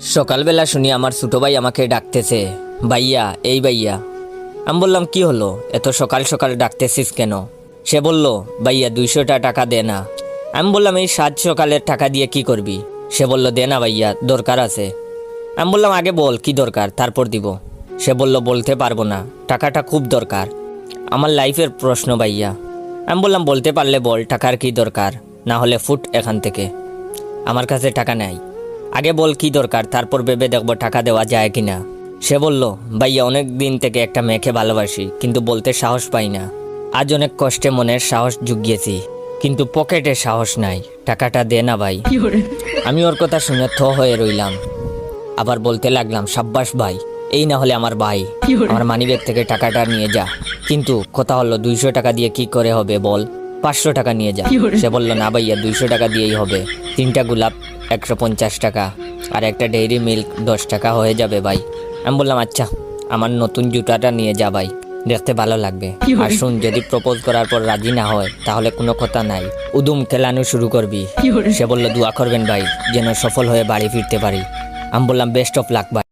সকালবেলা শুনি আমার ছোট ভাই আমাকে ডাকতেছে, ভাইয়া এই ভাইয়া। আমি বললাম কি হলো, এত সকাল সকাল ডাকতেছিস কেন? সে বলল, ভাইয়া 200টা টাকা দে না। আমি বললাম এই সাত সকালের টাকা দিয়ে কি করবি? সে বলল, দে না ভাইয়া, দরকার আছে। আমি বললাম আগে বল কি দরকার, তারপর দিব। সে বলল, বলতে পারবো না, টাকাটা খুব দরকার, আমার লাইফের প্রশ্ন ভাইয়া। আমি বললাম বলতে পারলে বল টাকার কি দরকার, না হলে ফুট এখান থেকে, আমার কাছে টাকা নেই। আগে বল কি দরকার, তারপর ভেবে দেখবো টাকা দেওয়া যায় কিনা। সে বলল, ভাইয়া অনেক দিন থেকে একটা মেয়েকে ভালোবাসি, কিন্তু বলতে সাহস পাই না। আজ অনেক কষ্টে মনের সাহস জুগিয়েছি, কিন্তু পকেটে সাহস নাই, টাকাটা দে না ভাই। আমি ওর কথা শুনে থ হয়ে রইলাম। আবার বলতে লাগলাম, সাব্বাস ভাই, এই না হলে আমার ভাই, আমার মানিব্যাগ থেকে টাকাটা নিয়ে যা। কিন্তু কথা হলো 200 টাকা দিয়ে কি করে হবে বল, 500 টাকা নিয়ে যা। সে বলল, না ভাইয়া 200 টাকা দিয়েই হবে, 3টা গোলাপ 150 টাকা আর একটা ডেইরি মিল্ক 10 টাকা হয়ে যাবে ভাই। আমি বললাম আচ্ছা, আমার নতুন জুতাটা নিয়ে যা ভাই, দেখতে ভালো লাগবে। আর শুন, যদি প্রপোজ করার পর রাজি না হয় তাহলে কোনো কথা নাই, উদুম খেলানো শুরু করবি। সে বলল, দোয়া করবেন ভাই যেন সফল হয়ে বাড়ি ফিরতে পারি। আমি বললাম বেস্ট অফ লাক ভাই।